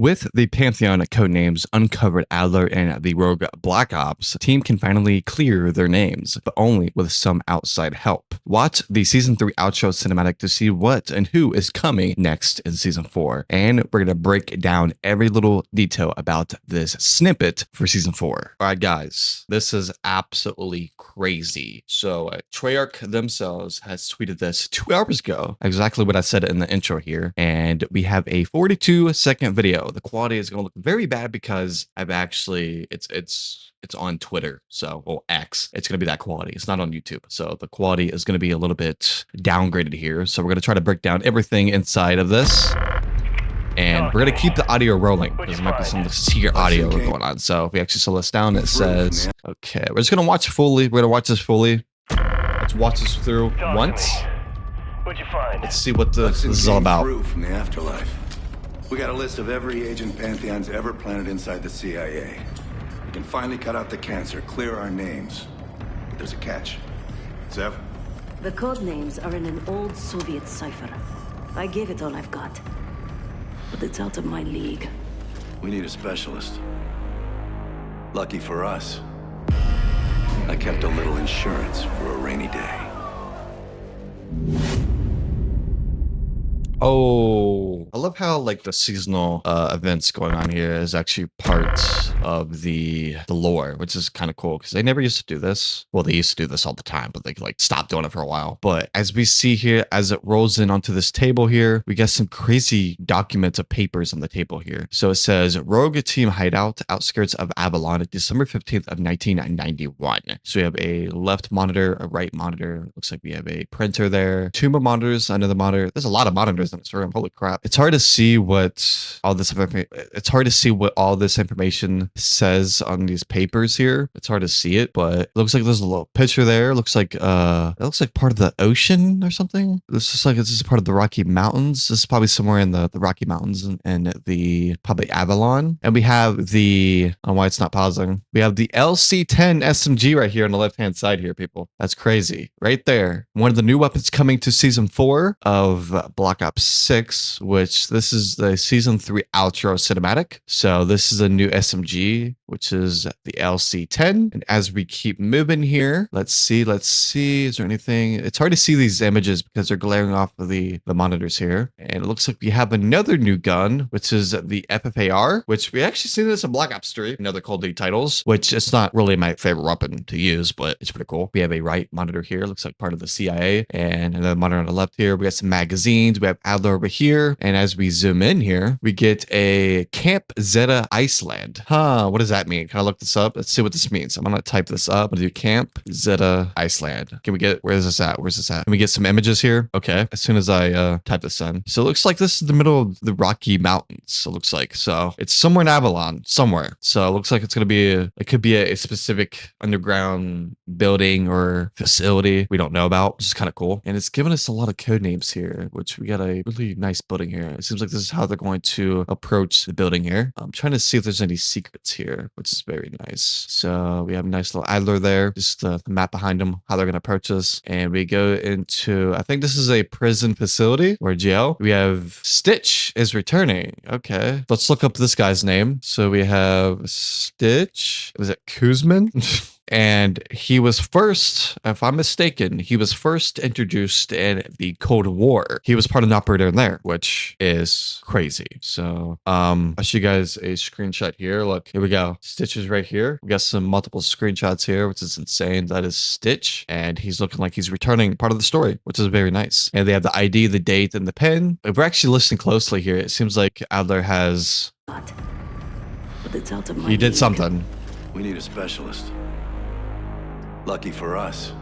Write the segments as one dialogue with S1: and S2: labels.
S1: With the Pantheon codenames uncovered, Adler and the Rogue Black Ops team can finally clear their names, but only with some outside help. Watch the Season 3 outro cinematic to see what and who is coming next in Season 4. And we're going to break down every little detail about this snippet for Season 4. All right, guys, this is absolutely crazy. So Treyarch themselves has tweeted this 2 hours ago, exactly what I said in the intro here. And we have a 42-second video. The quality is going to look very bad because I've actually, it's on Twitter. So, well, X, it's going to be that quality. It's not on YouTube. So the quality is going to be a little bit downgraded here. So we're going to try to break down everything inside of this. And we're going to keep the audio rolling because there might be some secret audio going on. So if we actually slow this down, it says, okay, we're just going to watch it fully. We're going to watch this fully. Let's watch this through once. Let's see what this is all about.
S2: From the afterlife. We got a list of every agent Pantheon's ever planted inside the CIA. We can finally cut out the cancer, clear our names. But there's a catch. Zev?
S3: The code names are in an old Soviet cipher. I gave it all I've got. But it's out of my league.
S2: We need a specialist. Lucky for us, I kept a little insurance for a rainy day.
S1: Oh, I love how like the seasonal events going on here is actually part of the lore, which is kind of cool because they never used to do this. Well, they used to do this all the time, but they like stopped doing it for a while. But as we see here, as it rolls in onto this table here, we got some crazy documents of papers on the table here. So it says Rogue Team Hideout, outskirts of Avalon, December 15th of 1991. So we have a left monitor, a right monitor. Looks like we have a printer there, 2 more monitors, another monitor. There's a lot of monitors in this room. Holy crap. It's hard to see what all this information says on these papers here. It's hard to see it, but it looks like there's a little picture there. It looks like part of the ocean or something. This is part of the Rocky Mountains. This is probably somewhere in the Rocky Mountains and the probably Avalon. And we have the, I don't know why it's not pausing. We have the LC-10 SMG right here on the left-hand side here, people. That's crazy. Right there. One of the new weapons coming to Season 4 of Black Ops 6, which this is the Season 3 outro cinematic. So this is a new SMG, which is the LC-10. And as we keep moving here, let's see. Is there anything? It's hard to see these images because they're glaring off of the monitors here. And it looks like we have another new gun, which is the FFAR, which we actually seen this in Black Ops 3, another Cold League titles, which it's not really my favorite weapon to use, but it's pretty cool. We have a right monitor here, looks like part of the CIA, and another monitor on the left here. We got some magazines. We have Adler over here. And as we zoom in here, we get a Camp Zeta Iceland. What does that mean? Can I look this up? Let's see what this means. I'm going to type this up. I'm going to do Camp Zeta Iceland. Can we get, where is this at? Where's this at? Can we get some images here? Okay. As soon as I type this in. So it looks like this is the middle of the Rocky Mountains. It looks like. So it's somewhere in Avalon, somewhere. So it looks like it's going to be, it could be a specific underground building or facility we don't know about, which is kind of cool. And it's given us a lot of code names here, which we got a really nice building here. It seems like this is how they're going to approach the building here. I'm trying to see if there's any secrets here, which is very nice. So we have a nice little Adler there, just the map behind them, how they're going to approach us. And we go into, I think this is a prison facility or jail. We have Stitch is returning. Okay. Let's look up this guy's name. So we have Stitch. Was it Kuzman? And he was first, if I'm mistaken, he was first introduced in the Cold War. He was part of an operator in there, which is crazy. So I'll show you guys a screenshot here. Look, here we go. Stitch is right here. We got some multiple screenshots here, which is insane. That is Stitch. And he's looking like he's returning part of the story, which is very nice. And they have the ID, the date, and the pen. If we're actually listening closely here, it seems like Adler has...
S3: But it's out of my
S1: He did
S3: league.
S1: something.
S2: We need a specialist. Lucky for us,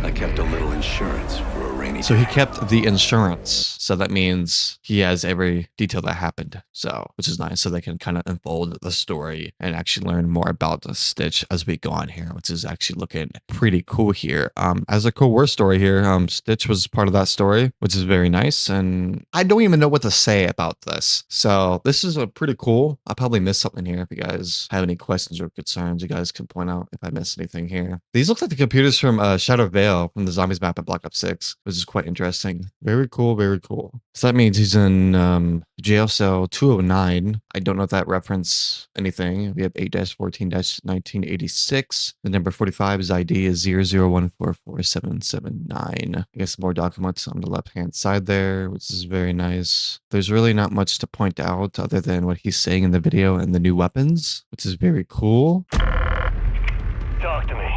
S2: I kept a little insurance for a rainy day.
S1: So he kept the insurance. So that means he has every detail that happened. So, which is nice. So they can kind of unfold the story and actually learn more about the Stitch as we go on here, which is actually looking pretty cool here. As a cool war story here, Stitch was part of that story, which is very nice. And I don't even know what to say about this. So this is a pretty cool. I probably missed something here. If you guys have any questions or concerns, you guys can point out if I missed anything here. These look like the computers from Shadow Veil. tell from the zombies map at Black Ops 6, which is quite interesting. Very cool, very cool. So that means he's in jail cell 209. I don't know if that reference anything. We have 8-14-1986. The number 45's ID is 00144779. I guess more documents on the left-hand side there, which is very nice. There's really not much to point out other than what he's saying in the video and the new weapons, which is very cool.
S4: Talk to me.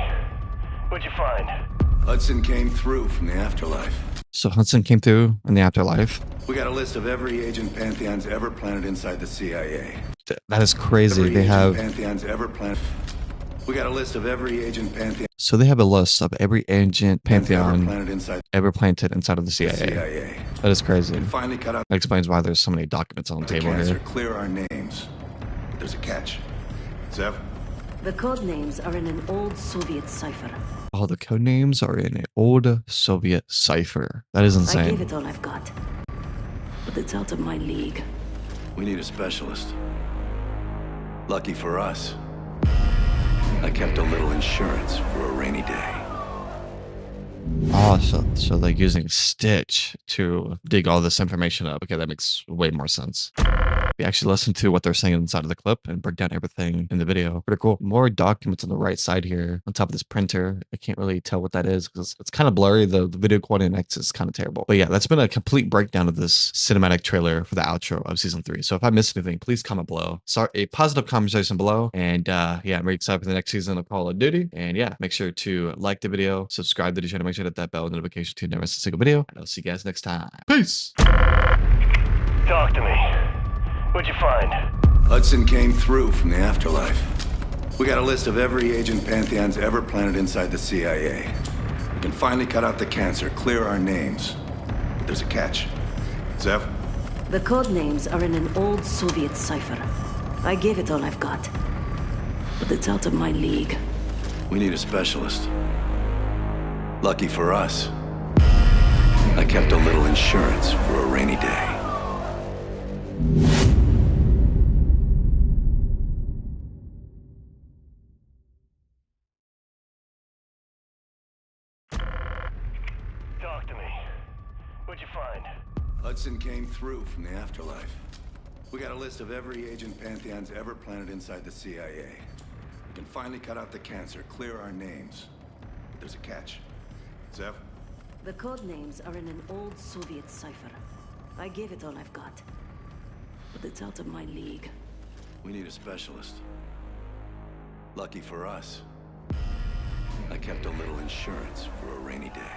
S4: What'd you find?
S2: Hudson came through from the afterlife.
S1: So Hudson came through in the afterlife.
S2: We got a list of every agent Pantheon's ever planted inside the CIA.
S1: That is crazy.
S2: Every
S1: They
S2: agent
S1: have...
S2: Pantheon's ever planted. We got a list of every agent Pantheon.
S1: So they have a list of every agent Pantheon
S2: ever
S1: planted inside of the CIA. That is crazy.
S2: Finally cut out.
S1: That explains why there's so many documents on the table here.
S2: Clear our names. There's a catch. Zev?
S3: The code names are in an old Soviet cipher.
S1: All the code names are in an old Soviet cipher. That is
S3: I
S1: insane.
S3: gave it all I've got. But it's out of my league.
S2: We need a specialist. Lucky for us, I kept a little insurance for a rainy day.
S1: Oh, so they're using Stitch to dig all this information up. Okay, that makes way more sense. We actually listened to what they're saying inside of the clip and break down everything in the video. Pretty cool. More documents on the right side here on top of this printer. I can't really tell what that is because it's kind of blurry. The video quality in X is kind of terrible. But yeah, that's been a complete breakdown of this cinematic trailer for the outro of season 3. So if I missed anything, please comment below. Start a positive conversation below. And yeah, I'm very excited for the next season of Call of Duty. And yeah, make sure to like the video, subscribe to the channel, make sure to hit that bell notification to never miss a single video. And I'll see you guys next time. Peace.
S4: Talk to me. What'd you find?
S2: Hudson came through from the afterlife. We got a list of every agent Pantheon's ever planted inside the CIA. We can finally cut out the cancer, clear our names. But there's a catch. Zev?
S3: The code names are in an old Soviet cipher. I gave it all I've got. But it's out of my league.
S2: We need a specialist. Lucky for us, I kept a little insurance for a rainy day.
S4: Talk to me. What'd you find?
S2: Hudson came through from the afterlife. We got a list of every agent Pantheon's ever planted inside the CIA. We can finally cut out the cancer, clear our names. But there's a catch. Zev?
S3: The code names are in an old Soviet cipher. I gave it all I've got. But it's out of my league.
S2: We need a specialist. Lucky for us, I kept a little insurance for a rainy day.